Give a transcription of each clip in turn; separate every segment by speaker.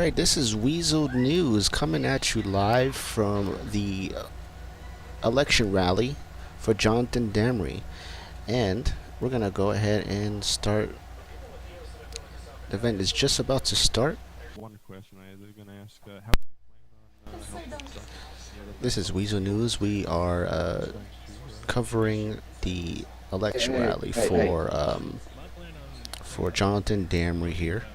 Speaker 1: right, this is Weazel News coming at you live from the election rally for Jonathan Damree. And we're going to go ahead and start. The event is just about to start.
Speaker 2: One question I was going to ask: how do you plan on helping truckers get a
Speaker 1: This
Speaker 2: better
Speaker 1: is Weazel News. We are
Speaker 2: thanks to
Speaker 1: covering the election
Speaker 3: Hey,
Speaker 1: rally
Speaker 3: hey, hey.
Speaker 1: for Jonathan Damree here.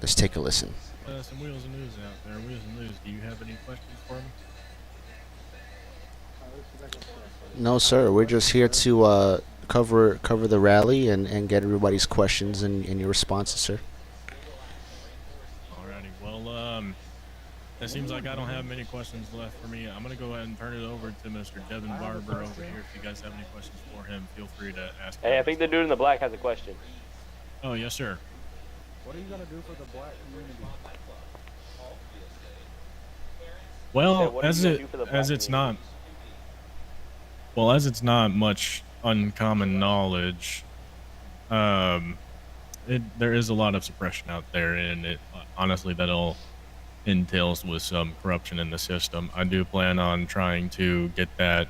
Speaker 1: Let's take a listen.
Speaker 4: Some Wheels and News out there. Wheels and News, do you have any questions for me?
Speaker 1: No, sir. We're just here to cover the rally and get everybody's questions and your responses, sir.
Speaker 4: Alrighty. Well, it seems like I don't have many questions left for me. I'm gonna go ahead and turn it over to Mr. Devin Barber over here. If you guys have any questions for him, feel free to ask.
Speaker 3: Hey, I think the dude in the black has a question.
Speaker 4: Oh, yes, sir.
Speaker 5: What are you gonna do for the black community?
Speaker 4: Well,
Speaker 3: what are you gonna do for the black
Speaker 4: as it's
Speaker 3: community?
Speaker 4: not well as it's not much uncommon knowledge. There is a lot of suppression out there, and it honestly that all entails with some corruption in the system. I do plan on trying to get that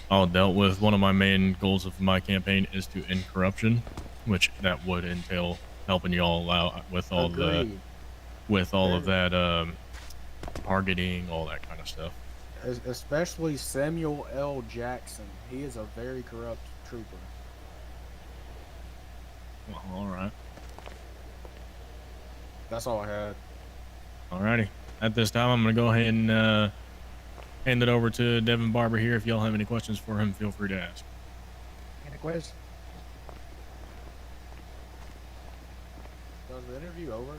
Speaker 4: all dealt with. One of my main goals of my campaign is to end corruption, which that would entail helping you all out with all
Speaker 5: Agreed.
Speaker 4: of that targeting, all that kind of stuff.
Speaker 5: Especially Samuel L. Jackson. He is a very corrupt trooper.
Speaker 4: Well, all right.
Speaker 5: That's all I had.
Speaker 4: Alrighty. At this time, I'm going to go ahead and hand it over to Devin Barber here. If y'all have any questions for him, feel free to ask.
Speaker 6: Any question?
Speaker 5: So is the interview over?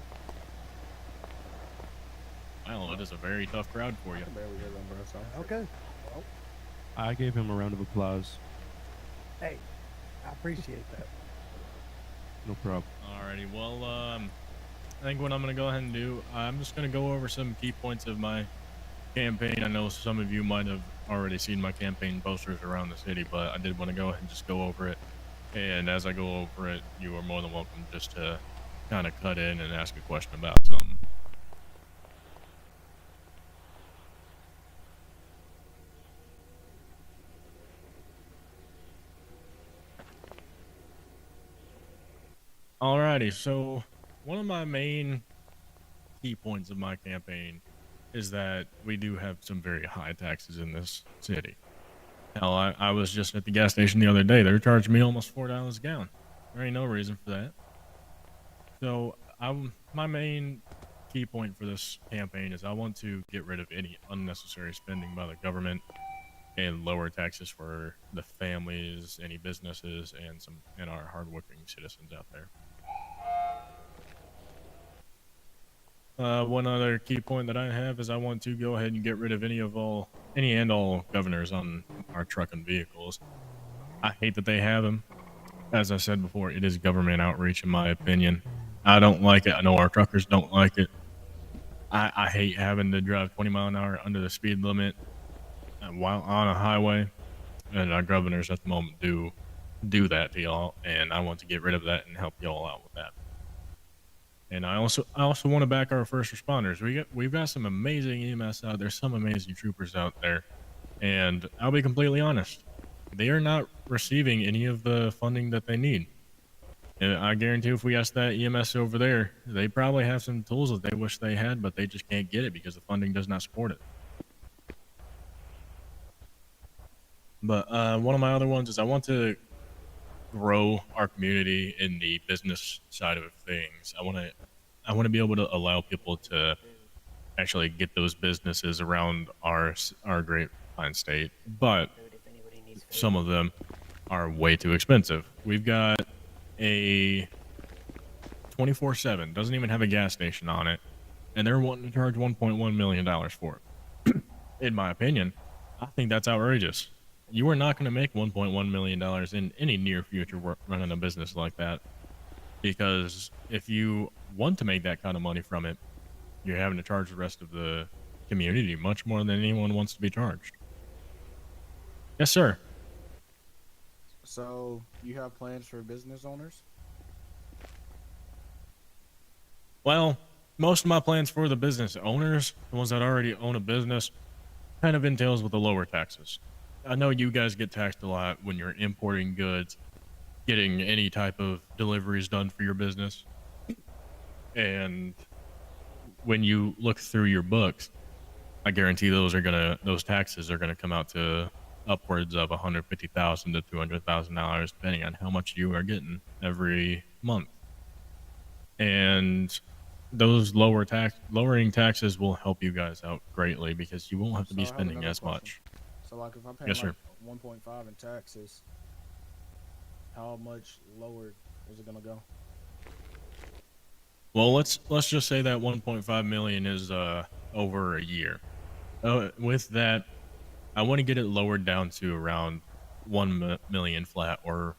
Speaker 4: Well, it is a very tough crowd for you.
Speaker 5: I can barely hear them, bro. So.
Speaker 6: Okay.
Speaker 2: I gave him a round of applause.
Speaker 6: Hey, I appreciate that.
Speaker 2: No problem.
Speaker 4: Alrighty. Well, I think what I'm going to go ahead and do, I'm just going to go over some key points of my campaign. I know some of you might have already seen my campaign posters around the city, but I did want to go ahead and just go over it. And as I go over it, you are more than welcome just to kind of cut in and ask a question about something. Alrighty, so one of my main key points of my campaign is that we do have some very high taxes in this city. Hell, I was just at the gas station the other day. They were charging me almost $4 a gallon. There ain't no reason for that. So my main key point for this campaign is I want to get rid of any unnecessary spending by the government and lower taxes for the families, any businesses, and our hardworking citizens out there. One other key point that I have is I want to go ahead and get rid of any and all governors on our truck and vehicles. I hate that they have them. As I said before, it is government outreach in my opinion. I don't like it. I know our truckers don't like it. I hate having to drive 20 mile an hour under the speed limit while on a highway, and our governors at the moment do that to y'all, and I want to get rid of that and help y'all out with that. And I also want to back our first responders. We've got some amazing EMS out there, some amazing troopers out there, and I'll be completely honest, they are not receiving any of the funding that they need. And I guarantee if we ask that EMS over there, they probably have some tools that they wish they had, but they just can't get it because the funding does not support it. But one of my other ones is I want to grow our community in the business side of things. I want to be able to allow people to actually get those businesses around our great fine state, but some of them are way too expensive. We've got a 24/7, doesn't even have a gas station on it, and they're wanting to charge $1.1 million for it. In my opinion, I think that's outrageous. You are not going to make $1.1 million in any near future running a business like that, because if you want to make that kind of money from it, you're having to charge the rest of the community much more than anyone wants to be charged. Yes, sir.
Speaker 5: So you have plans for business owners?
Speaker 4: Well, most of my plans for the business owners, the ones that already own a business, kind of entails with the lower taxes. I know you guys get taxed a lot when you're importing goods, getting any type of deliveries done for your business. And when you look through your books, I guarantee those taxes are gonna come out to upwards of $150,000 to $200,000, depending on how much you are getting every month. And those lowering taxes will help you guys out greatly because you won't have to be
Speaker 5: So I have
Speaker 4: spending
Speaker 5: another
Speaker 4: as
Speaker 5: question.
Speaker 4: much.
Speaker 5: So like if I'm paying
Speaker 4: Yes,
Speaker 5: like
Speaker 4: sir.
Speaker 5: 1.5 in taxes, how much lower is it gonna go?
Speaker 4: Well, let's just say that 1.5 million is over a year. With that, I want to get it lowered down to around 1 million flat or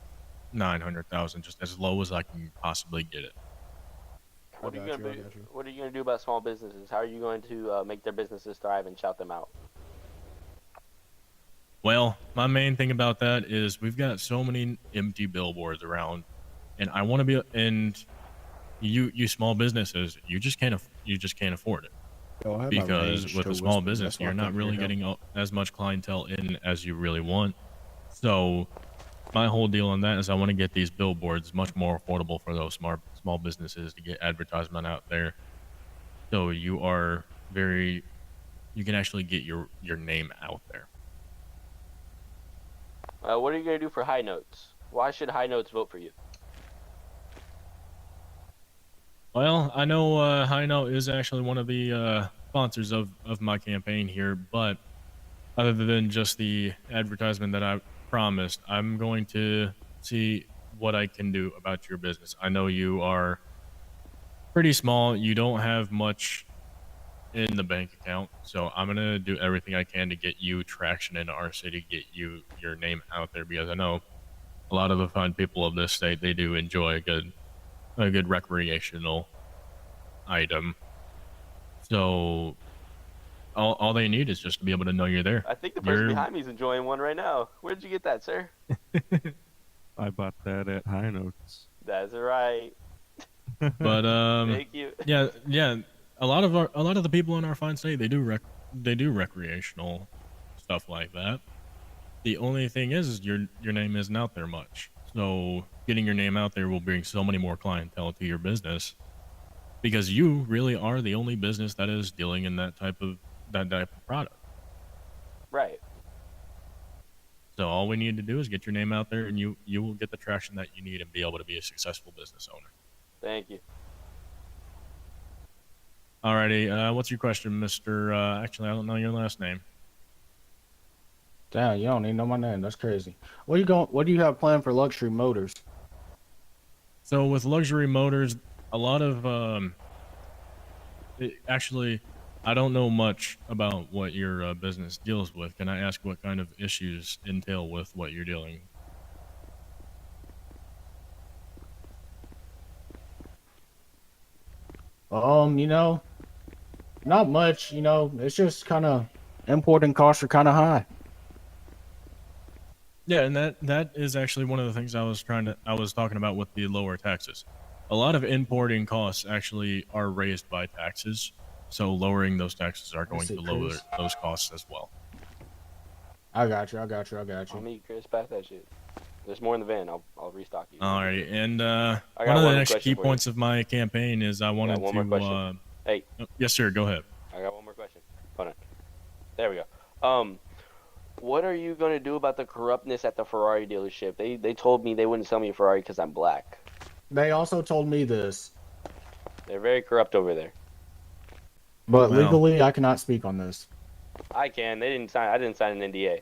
Speaker 4: 900,000, just as low as I can possibly get it.
Speaker 3: What are you
Speaker 5: I got
Speaker 3: gonna
Speaker 5: you.
Speaker 3: What are you gonna do about small businesses? How are you going to make their businesses thrive and shout them out?
Speaker 4: Well, my main thing about that is we've got so many empty billboards around, and I want to be. And you small businesses, you just can't afford it
Speaker 5: Yo, I have my
Speaker 4: because
Speaker 5: range
Speaker 4: with
Speaker 5: to
Speaker 4: a small
Speaker 5: whisper.
Speaker 4: business,
Speaker 5: That's why
Speaker 4: you're
Speaker 5: I
Speaker 4: not
Speaker 5: couldn't
Speaker 4: really
Speaker 5: hear him.
Speaker 4: getting as much clientele in as you really want. So my whole deal on that is I want to get these billboards much more affordable for those small businesses to get advertisement out there. So you can actually get your name out there.
Speaker 3: What are you gonna do for High Notes? Why should High Notes vote for you?
Speaker 4: Well, I know High Note is actually one of the sponsors of my campaign here, but other than just the advertisement that I promised, I'm going to see what I can do about your business. I know you are pretty small. You don't have much in the bank account, so I'm going to do everything I can to get you traction in our city, get your name out there, because I know a lot of the fine people of this state, they do enjoy a good recreational item. So all they need is just to be able to know you're there.
Speaker 3: I think the person
Speaker 4: You're
Speaker 3: behind me is enjoying one right now. Where'd you get that, sir?
Speaker 2: I bought that at High Notes.
Speaker 3: That's right.
Speaker 4: but
Speaker 3: Thank you.
Speaker 4: yeah. A lot of the people in our fine state, they do recreational stuff like that. The only thing is your name isn't out there much. So getting your name out there will bring so many more clientele to your business because you really are the only business that is dealing in that type of product.
Speaker 3: Right.
Speaker 4: So all we need to do is get your name out there, and you will get the traction that you need and be able to be a successful business owner.
Speaker 3: Thank you.
Speaker 4: Alrighty, what's your question, Mister? Actually, I don't know your last name.
Speaker 5: Damn, you don't even know my name. That's crazy. What do you have planned for luxury motors?
Speaker 4: So with luxury motors, a lot of actually, I don't know much about what your business deals with. Can I ask what kind of issues entail with what you're dealing?
Speaker 5: You know, not much. You know, it's just kind of importing costs are kind of high.
Speaker 4: Yeah, and that is actually one of the things I was talking about with the lower taxes. A lot of importing costs actually are raised by taxes, so lowering those taxes are going to lower those costs as well.
Speaker 5: I got you.
Speaker 3: I'll meet Chris. Pass that shit. There's more in the van. I'll restock you.
Speaker 4: All right, and
Speaker 3: got
Speaker 4: one of the
Speaker 3: one
Speaker 4: next
Speaker 3: question
Speaker 4: key
Speaker 3: for you.
Speaker 4: points of my campaign is I wanted
Speaker 3: one more
Speaker 4: to.
Speaker 3: question. Hey.
Speaker 4: Yes, sir. Go ahead.
Speaker 3: I got one more question. Hold on. There we go. What are you gonna do about the corruptness at the Ferrari dealership? They told me they wouldn't sell me a Ferrari because I'm black.
Speaker 5: They also told me this,
Speaker 3: They're very corrupt over there.
Speaker 5: but
Speaker 4: Well.
Speaker 5: legally I cannot speak on this.
Speaker 3: I can. I didn't sign an NDA.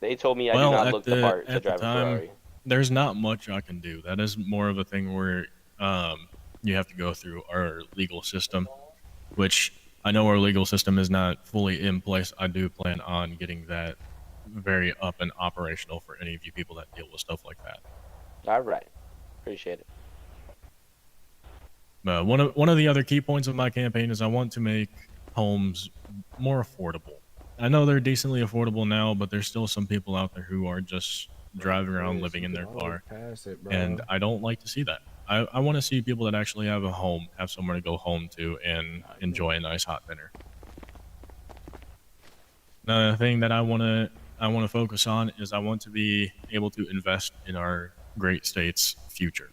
Speaker 3: They told me I
Speaker 4: Well,
Speaker 3: do not
Speaker 4: at
Speaker 3: look the part to
Speaker 4: at the
Speaker 3: drive a
Speaker 4: time,
Speaker 3: Ferrari.
Speaker 4: there's not much I can do. That is more of a thing where you have to go through our legal system, which I know our legal system is not fully in place. I do plan on getting that very up and operational for any of you people that deal with stuff like that.
Speaker 3: All right. Appreciate it.
Speaker 4: One of the other key points of my campaign is I want to make homes more affordable. I know they're decently affordable now, but there's still some people out there who are just driving around living in their car, and I don't like to see that. I want to see people that actually have a home, have somewhere to go home to, and enjoy a nice hot dinner. Another thing that I want to focus on is I want to be able to invest in our great state's future.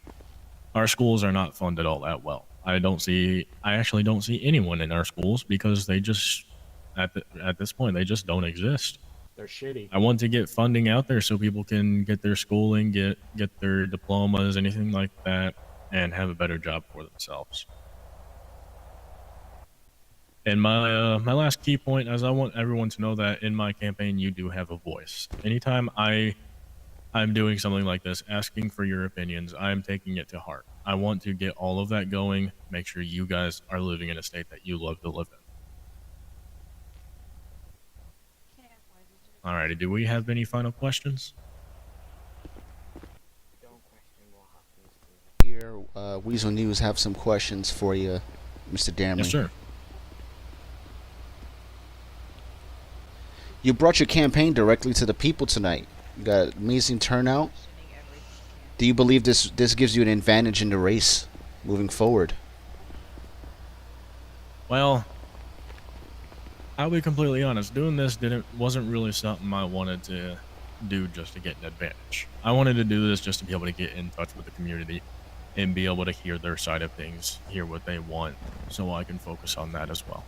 Speaker 4: Our schools are not funded all that well. I actually don't see anyone in our schools because they just at this point they just don't exist.
Speaker 5: They're shitty.
Speaker 4: I want to get funding out there so people can get their schooling, get their diplomas, anything like that, and have a better job for themselves. And my last key point is I want everyone to know that in my campaign you do have a voice. Anytime I'm doing something like this, asking for your opinions, I'm taking it to heart. I want to get all of that going, make sure you guys are living in a state that you love to live in. Alrighty, do we have any final questions?
Speaker 1: Here, Weazel News have some questions for you, Mr. Damree.
Speaker 4: Yes, sir.
Speaker 1: You brought your campaign directly to the people tonight. You got amazing turnout. Do you believe this gives you an advantage in the race moving forward?
Speaker 4: Well, I'll be completely honest. Doing this wasn't really something I wanted to do just to get an advantage. I wanted to do this just to be able to get in touch with the community and be able to hear their side of things, hear what they want, so I can focus on that as well.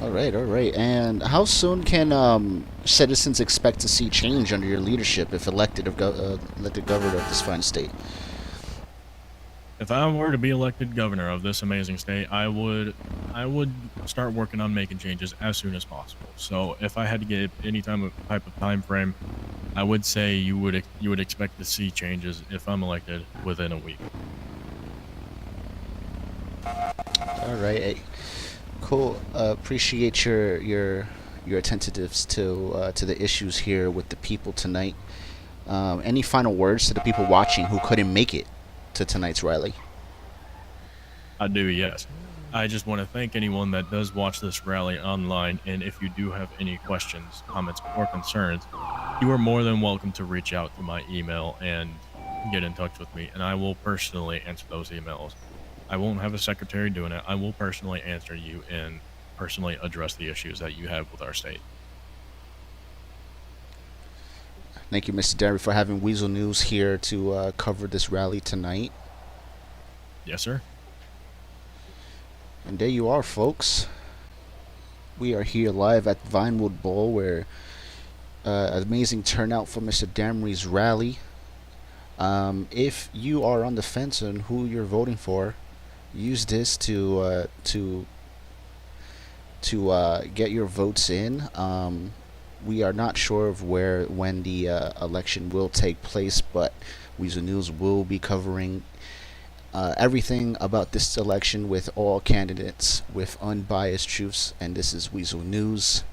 Speaker 1: All right. And how soon can citizens expect to see change under your leadership if elected governor of this fine state?
Speaker 4: If I were to be elected governor of this amazing state, I would start working on making changes as soon as possible. So if I had to give any type of time frame, I would say you would expect to see changes if I'm elected within a week.
Speaker 1: All right. Hey, cool. Appreciate your attentiveness to the issues here with the people tonight. Any final words to the people watching who couldn't make it to tonight's rally?
Speaker 4: I do, yes. I just want to thank anyone that does watch this rally online, and if you do have any questions, comments, or concerns, you are more than welcome to reach out to my email and get in touch with me, and I will personally answer those emails. I won't have a secretary doing it. I will personally answer you and personally address the issues that you have with our state.
Speaker 1: Thank you, Mr. Damree, for having Weazel News here to cover this rally tonight.
Speaker 4: Yes, sir.
Speaker 1: And there you are, folks. We are here live at Vinewood Bowl, where amazing turnout for Mr. Damree's rally. If you are on the fence on who you're voting for, use this to get your votes in. We are not sure of when the election will take place, but Weazel News will be covering everything about this election with all candidates with unbiased truths. And this is Weazel News.